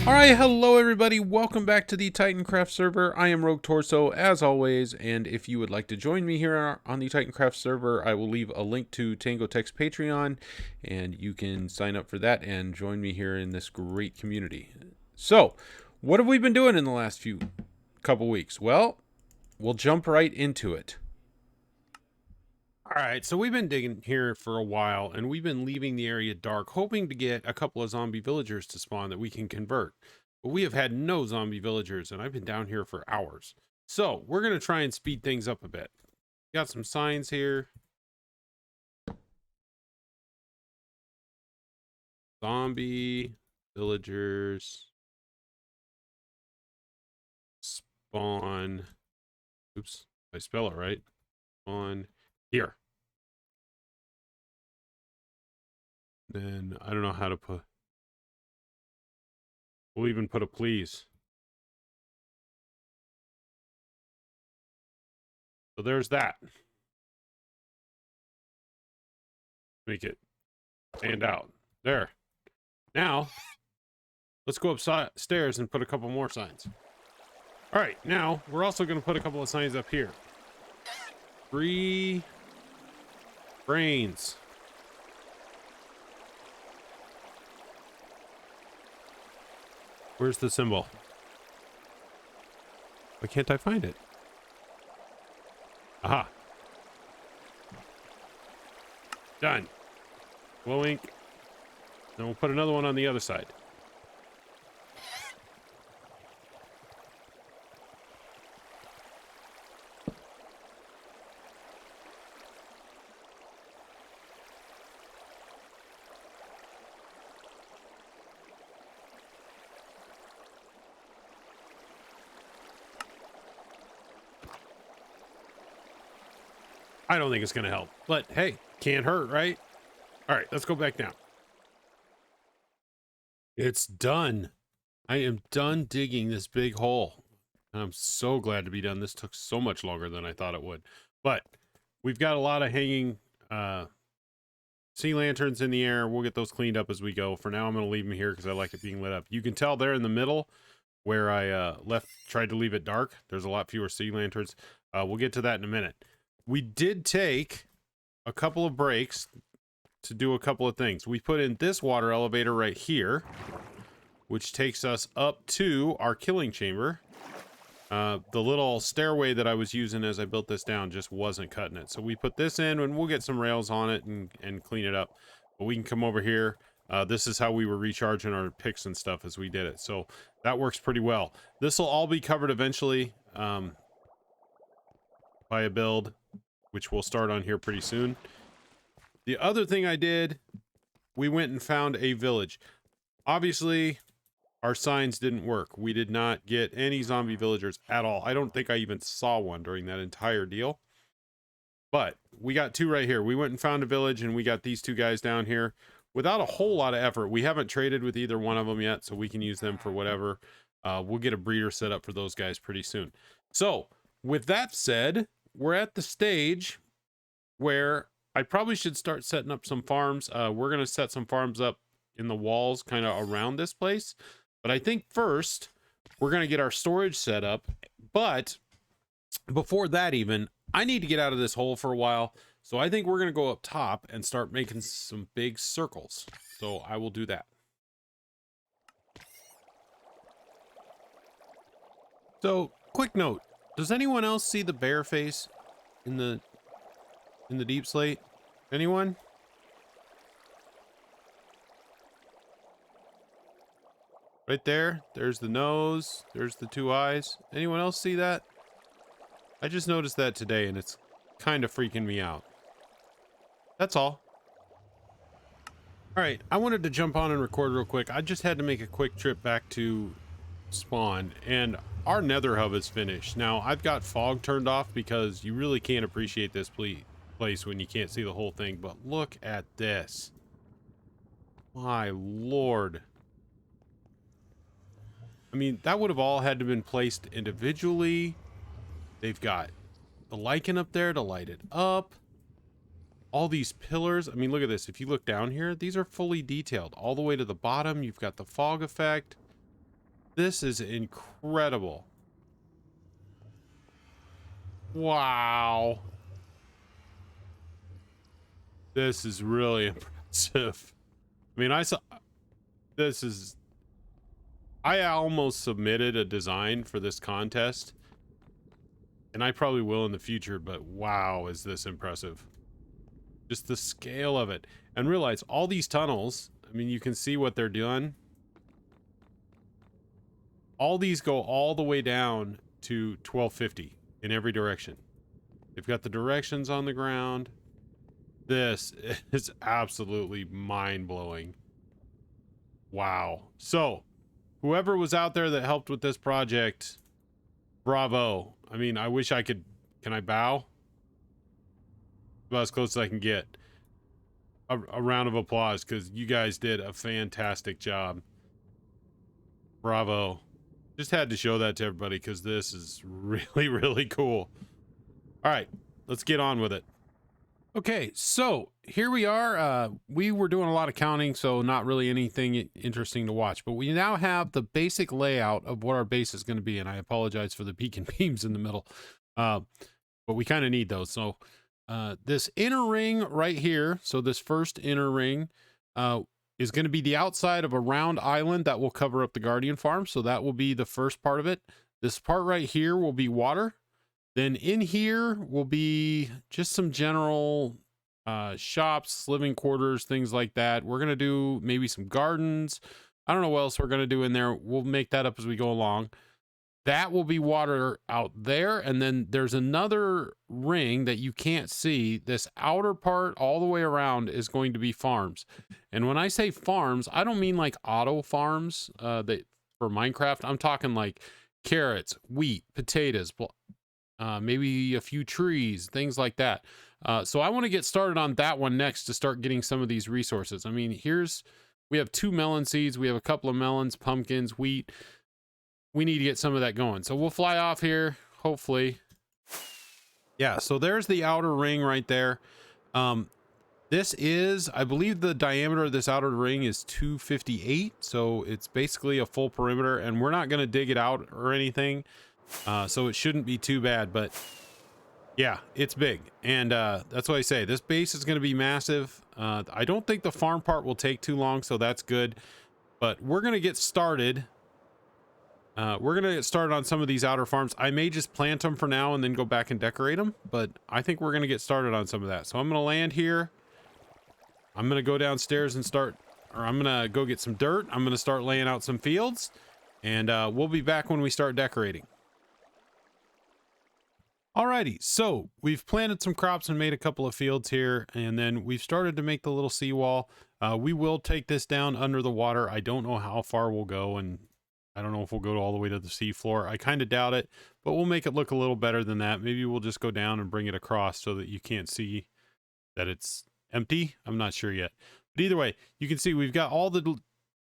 Alright, hello everybody, welcome back to the Titancraft server. I am Rogue Torso, as always, and if you would like to join me here on the Titancraft server, I will leave a link to Tango Tech's Patreon, and you can sign up for that and join me here in this great community. So, what have we been doing in the last couple weeks? Well, we'll jump right into it. Alright, so we've been digging here for a while, and we've been leaving the area dark, hoping to get a couple of zombie villagers to spawn that we can convert. But we have had no zombie villagers, and I've been down here for hours. So, we're going to try and speed things up a bit. Got some signs here. Zombie villagers spawn. Oops, I spell it right. On here. Then I don't know how to put. We'll even put a please. So there's that. Make it stand out. There. Now, let's go upstairs and put a couple more signs. All right, now we're also going to put a couple of signs up here. Free brains. Where's the symbol? Why can't I find it? Aha. Done. Glow ink. Then we'll put another one on the other side. I don't think it's going to help, but hey, can't hurt, right? All right, let's go back down. It's done. I am done digging this big hole. I'm so glad to be done. This took so much longer than I thought it would, but we've got a lot of hanging sea lanterns in the air. We'll get those cleaned up as we go. For now, I'm going to leave them here because I like it being lit up. You can tell there in the middle where I tried to leave it dark. There's a lot fewer sea lanterns. We'll get to that in a minute. We did take a couple of breaks to do a couple of things. We put in this water elevator right here, which takes us up to our killing chamber. The little stairway that I was using as I built this down just wasn't cutting it. So we put this in, and we'll get some rails on it and clean it up. But we can come over here. This is how we were recharging our picks and stuff as we did it. So that works pretty well. This will all be covered eventually by a build, which we'll start on here pretty soon. The other thing I did, we went and found a village. Obviously, our signs didn't work. We did not get any zombie villagers at all. I don't think I even saw one during that entire deal. But we got two right here. We went and found a village, and we got these two guys down here without a whole lot of effort. We haven't traded with either one of them yet, so we can use them for whatever. We'll get a breeder set up for those guys pretty soon. So, with that said, we're at the stage where I probably should start setting up some farms. We're going to set some farms up in the walls kind of around this place. But I think first we're going to get our storage set up. But before that even, I need to get out of this hole for a while. So I think we're going to go up top and start making some big circles. So I will do that. So quick note. Does anyone else see the bear face in the deep slate? Anyone? Right there. There's the nose. There's the two eyes. Anyone else see that? I just noticed that today, and it's kind of freaking me out. That's all. All right, I wanted to jump on and record real quick. I just had to make a quick trip back to spawn, and our nether hub is finished. Now, I've got fog turned off because you really can't appreciate this place when you can't see the whole thing, but look at this. My lord. I mean, that would have all had to have been placed individually. They've got the lichen up there to light it up. All these pillars. I mean, look at this. If you look down here, these are fully detailed all the way to the bottom. You've got the fog effect. This is incredible. Wow. This is really impressive. I mean, this is, I almost submitted a design for this contest, and I probably will in the future, but wow, is this impressive. Just the scale of it. And realize all these tunnels, I mean, you can see what they're doing. All these go all the way down to 1250 in every direction. They've got the directions on the ground. This is absolutely mind-blowing. Wow. So, whoever was out there that helped with this project, bravo. I mean, I wish I could. Can I bow? About as close as I can get. A round of applause, because you guys did a fantastic job. Bravo. Just had to show that to everybody, because this is really, really cool. All right, let's get on with it. Okay, so here we are. We were doing a lot of counting, so not really anything interesting to watch, but we now have the basic layout of what our base is going to be, and I apologize for the beacon beams in the middle, but we kind of need those. So this inner ring right here, so this first inner ring is going to be the outside of a round island that will cover up the Guardian Farm, so that will be the first part of it. This part right here will be water. Then in here will be just some general shops, living quarters, things like that. We're going to do maybe some gardens. I don't know what else we're going to do in there. We'll make that up as we go along. That will be water out there. And then there's another ring that you can't see. This outer part all the way around is going to be farms. And when I say farms, I don't mean like auto farms that for Minecraft. I'm talking like carrots, wheat, potatoes, maybe a few trees, things like that. So I want to get started on that one next to start getting some of these resources. I mean, we have 2 melon seeds. We have a couple of melons, pumpkins, wheat. We need to get some of that going. So we'll fly off here, hopefully. Yeah, so there's the outer ring right there. This is, I believe the diameter of this outer ring is 258. So it's basically a full perimeter, and we're not going to dig it out or anything. So it shouldn't be too bad, but yeah, it's big. And that's why I say this base is going to be massive. I don't think the farm part will take too long, so that's good. But we're going to get started. We're going to get started on some of these outer farms. I may just plant them for now and then go back and decorate them, but I think we're going to get started on some of that. So I'm going to land here. I'm going to go downstairs and I'm going to go get some dirt. I'm going to start laying out some fields, and we'll be back when we start decorating. Alrighty, so we've planted some crops and made a couple of fields here, and then we've started to make the little seawall. We will take this down under the water. I don't know how far we'll go, and I don't know if we'll go all the way to the seafloor. I kind of doubt it, but we'll make it look a little better than that. Maybe we'll just go down and bring it across so that you can't see that it's empty. I'm not sure yet. But either way, you can see we've got all the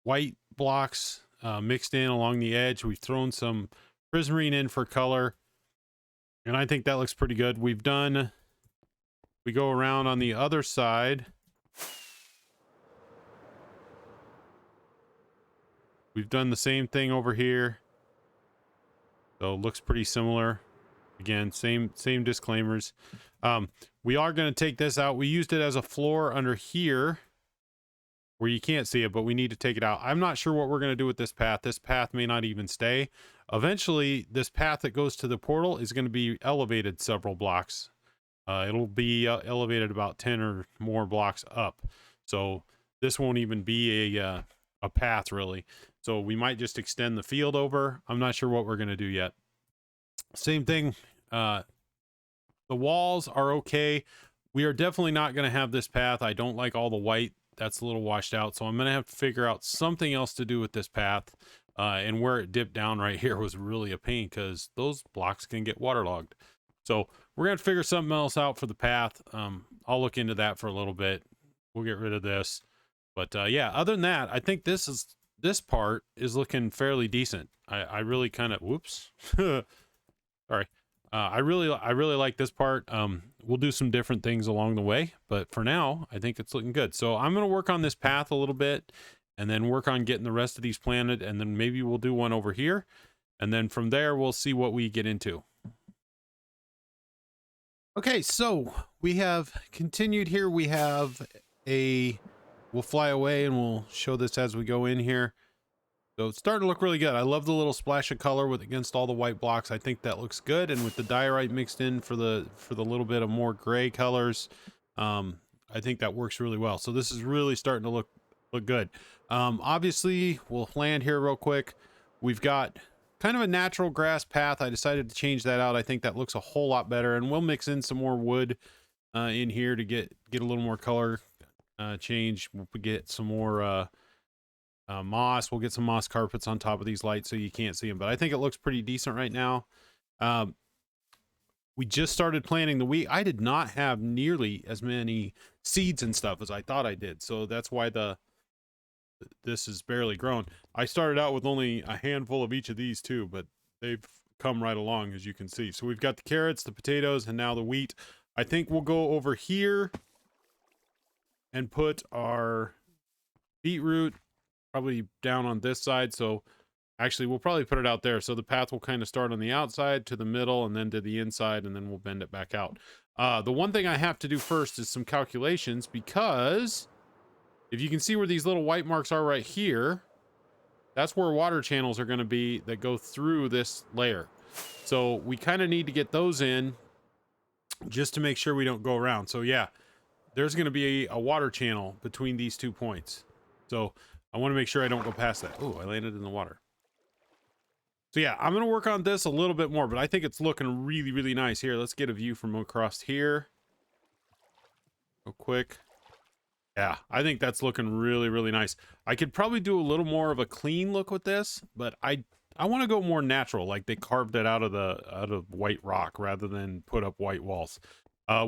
white blocks mixed in along the edge. We've thrown some prismarine in for color. And I think that looks pretty good. We go around on the other side. We've done the same thing over here. So it looks pretty similar. Again, same disclaimers. We are going to take this out. We used it as a floor under here where you can't see it, but we need to take it out. I'm not sure what we're going to do with this path. This path may not even stay. Eventually, this path that goes to the portal is going to be elevated several blocks. It'll be elevated about 10 or more blocks up. So this won't even be a path, really. So we might just extend the field over. I'm not sure what we're going to do yet. Same thing. The walls are okay. We are definitely not going to have this path. I don't like all the white. That's a little washed out. So I'm going to have to figure out something else to do with this path. And where it dipped down right here was really a pain because those blocks can get waterlogged. So we're going to figure something else out for the path. I'll look into that for a little bit. We'll get rid of this. But yeah, other than that, I think this part is looking fairly decent. I really kind of, whoops. Sorry. I really like this part. We'll do some different things along the way, but for now, I think it's looking good. So I'm going to work on this path a little bit, and then work on getting the rest of these planted, and then maybe we'll do one over here, and then from there we'll see what we get into. Okay, so we have continued here. We have we'll fly away and we'll show this as we go in here. So it's starting to look really good. I love the little splash of color against all the white blocks. I think that looks good. And with the diorite mixed in for the little bit of more gray colors, I think that works really well. So this is really starting to look good. Obviously, we'll land here real quick. We've got kind of a natural grass path. I decided to change that out. I think that looks a whole lot better. And we'll mix in some more wood in here to get a little more color change. We'll get some more moss. We'll get some moss carpets on top of these lights so you can't see them, but I think it looks pretty decent right now. We just started planting the wheat. I did not have nearly as many seeds and stuff as I thought I did, so that's why this is barely grown. I started out with only a handful of each of these too, but they've come right along, as you can see. So we've got the carrots, the potatoes, and now the wheat. I think we'll go over here and put our beetroot probably down on this side. So actually we'll probably put it out there. So the path will kind of start on the outside to the middle and then to the inside, and then we'll bend it back out. The one thing I have to do first is some calculations, because if you can see where these little white marks are right here, that's where water channels are going to be that go through this layer. So we kind of need to get those in just to make sure we don't go around. So yeah, there's going to be a water channel between these 2 points. So I want to make sure I don't go past that. Oh, I landed in the water. So yeah, I'm going to work on this a little bit more, but I think it's looking really, really nice. Here, let's get a view from across here real quick. Yeah, I think that's looking really, really nice. I could probably do a little more of a clean look with this, but I want to go more natural, like they carved it out of white rock rather than put up white walls.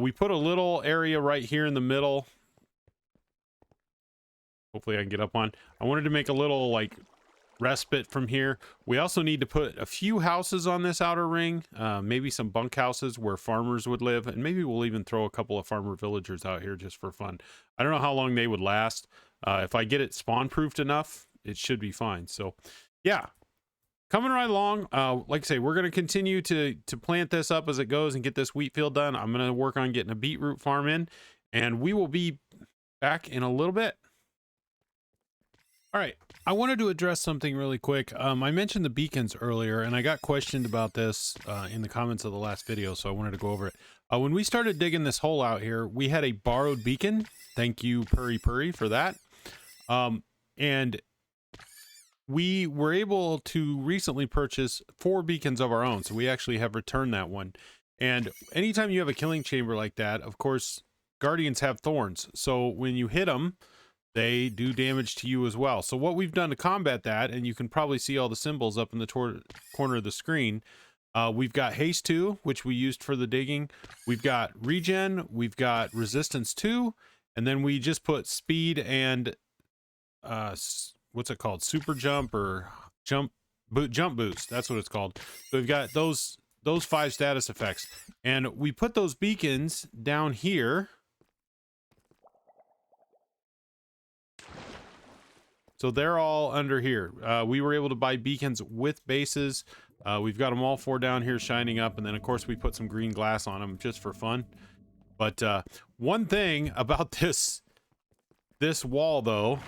We put a little area right here in the middle. Hopefully I can get up on. I wanted to make a little like respite from here. We also need to put a few houses on this outer ring, maybe some bunk houses where farmers would live, and maybe we'll even throw a couple of farmer villagers out here just for fun. I don't know how long they would last. If I get it spawn proofed enough, it should be fine. So yeah, coming right along. Like I say, we're going to continue to plant this up as it goes and get this wheat field done. I'm going to work on getting a beetroot farm in, and we will be back in a little bit. All right, I wanted to address something really quick. I mentioned the beacons earlier, and I got questioned about this in the comments of the last video, so I wanted to go over it. When we started digging this hole out here, we had a borrowed beacon. Thank you, Purry Purry, for that. And we were able to recently purchase 4 beacons of our own, so we actually have returned that one. And anytime you have a killing chamber like that, of course, guardians have thorns. So when you hit them, they do damage to you as well. So what we've done to combat that, and you can probably see all the symbols up in the corner of the screen, we've got haste 2, which we used for the digging. We've got regen, we've got resistance 2, and then we just put speed and what's it called? Super jump or jump boost. That's what it's called. So we've got those 5 status effects, and we put those beacons down here. So they're all under here. We were able to buy beacons with bases. We've got them all 4 down here shining up. And then, of course, we put some green glass on them just for fun. But one thing about this wall, though,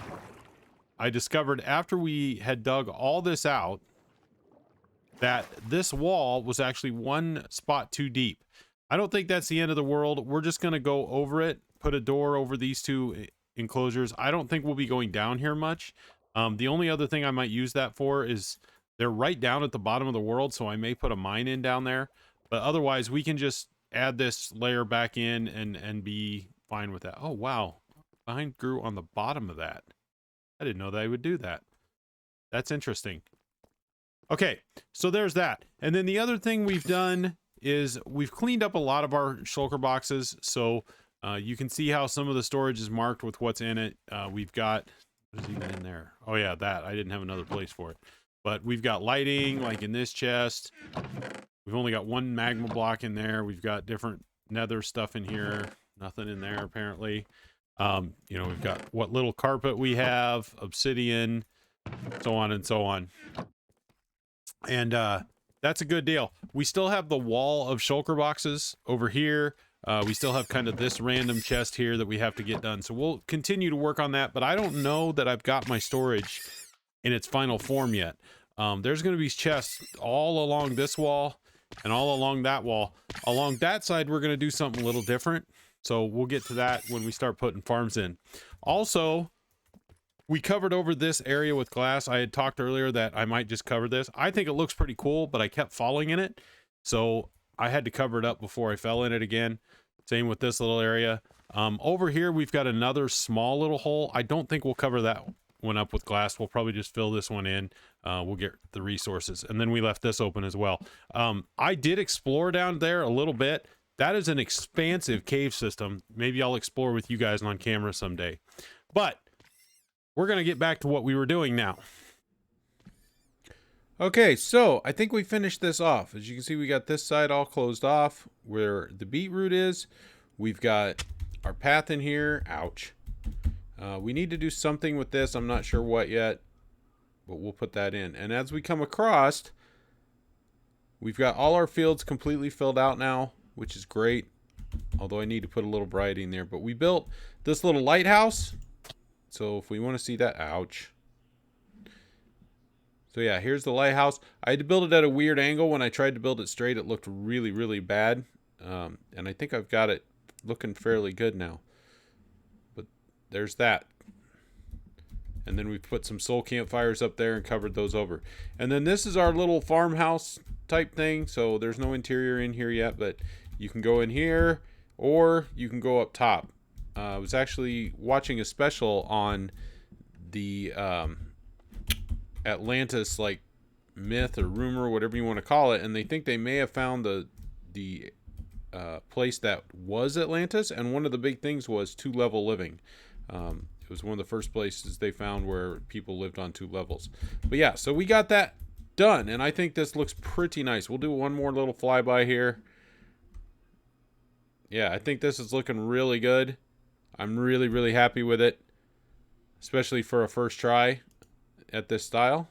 I discovered after we had dug all this out, that this wall was actually 1 spot too deep. I don't think that's the end of the world. We're just going to go over it, put a door over these 2 enclosures. I don't think we'll be going down here much. The only other thing I might use that for is they're right down at the bottom of the world, so I may put a mine in down there, but otherwise we can just add this layer back in and be fine with that. Oh wow, vine grew on the bottom of that. I didn't know they would do that. That's interesting. Okay, so there's that. And then the other thing we've done is we've cleaned up a lot of our shulker boxes. So you can see how some of the storage is marked with what's in it. We've got, what is even in there? Oh yeah, that. I didn't have another place for it. But we've got lighting, like in this chest. We've only got 1 magma block in there. We've got different nether stuff in here. Nothing in there, apparently. You know, we've got what little carpet we have, obsidian, so on and so on. And that's a good deal. We still have the wall of shulker boxes over here. We still have kind of this random chest here that we have to get done. So we'll continue to work on that, but I don't know that I've got my storage in its final form yet. There's going to be chests all along this wall and all along that wall. Along that side, we're going to do something a little different. So we'll get to that when we start putting farms in. Also, we covered over this area with glass. I had talked earlier that I might just cover this. I think it looks pretty cool, but I kept falling in it. So I had to cover it up before I fell in it again. Same with this little area. Over here, we've got another small little hole. I don't think we'll cover that one up with glass. We'll probably just fill this one in. We'll get the resources. And then we left this open as well. I did explore down there a little bit. That is an expansive cave system. Maybe I'll explore with you guys on camera someday. But we're going to get back to what we were doing now. Okay, so I think we finished this off. As you can see, we got this side all closed off where the beetroot is. We've got our path in here. Ouch. We need to do something with this. I'm not sure what yet, but we'll put that in. And as we come across, we've got all our fields completely filled out now, which is great. Although I need to put a little brighting there. But we built this little lighthouse. So if we want to see that, ouch. So yeah, here's the lighthouse. I had to build it at a weird angle. When I tried to build it straight, it looked really, really bad. And I think I've got it looking fairly good now. But there's that. And then we put some soul campfires up there and covered those over. And then this is our little farmhouse type thing. So there's no interior in here yet, but you can go in here or you can go up top. I was actually watching a special on the Atlantis like myth or rumor, whatever you want to call it, and they think they may have found the place that was Atlantis, and one of the big things was 2-level living. It was one of the first places they found where people lived on 2 levels. But yeah, so we got that done, and I think this looks pretty nice. We'll do one more little flyby here. Yeah, I think this is looking really good. I'm really, really happy with it, especially for a first try at this style.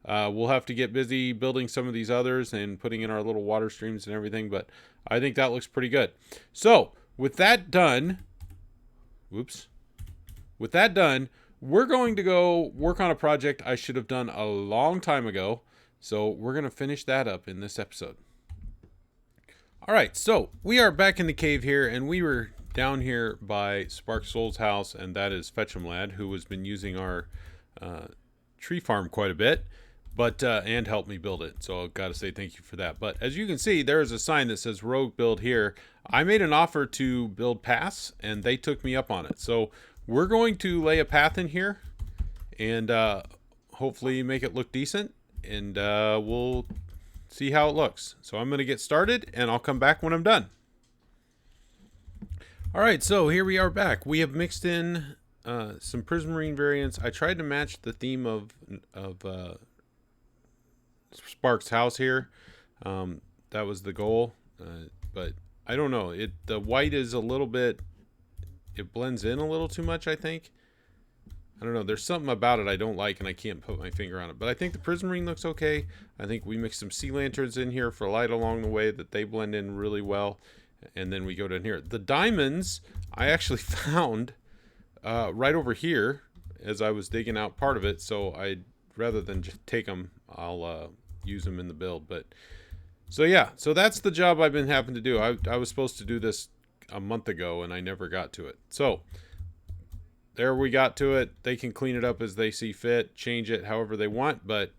We'll have to get busy building some of these others and putting in our little water streams and everything, but I think that looks pretty good. So with that done, we're going to go work on a project I should have done a long time ago. So we're going to finish that up in this episode. All right, so we are back in the cave here, and we were down here by Spark Soul's house, and that is Fetch'em Lad, who has been using our tree farm quite a bit, but and helped me build it. So I've got to say thank you for that. But as you can see, there is a sign that says Rogue Build here. I made an offer to build paths, and they took me up on it. So we're going to lay a path in here and hopefully make it look decent, and we'll see how it looks. So I'm going to get started, and I'll come back when I'm done. All right, so here we are back. We have mixed in some prismarine variants. I tried to match the theme of Spark's house here. That was the goal, but I don't know. The white is a little bit, it blends in a little too much, I think. I don't know. There's something about it I don't like, and I can't put my finger on it. But I think the prismarine looks okay. I think we mixed some sea lanterns in here for light along the way that they blend in really well. And then we go down here. The diamonds I actually found right over here as I was digging out part of it. So rather than just take them, I'll use them in the build. But so yeah, so that's the job I've been having to do. I was supposed to do this a month ago, and I never got to it. So there we got to it. They can clean it up as they see fit, change it however they want, but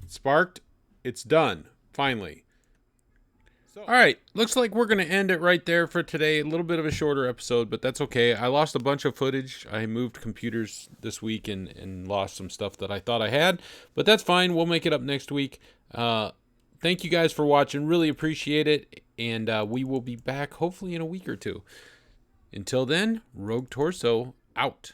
Sparked, it's done, finally. All right, looks like we're going to end it right there for today. A little bit of a shorter episode, but that's okay. I lost a bunch of footage. I moved computers this week and lost some stuff that I thought I had, but that's fine. We'll make it up next week. Thank you guys for watching. Really appreciate it, and we will be back hopefully in a week or two. Until then, Rogue Torso out.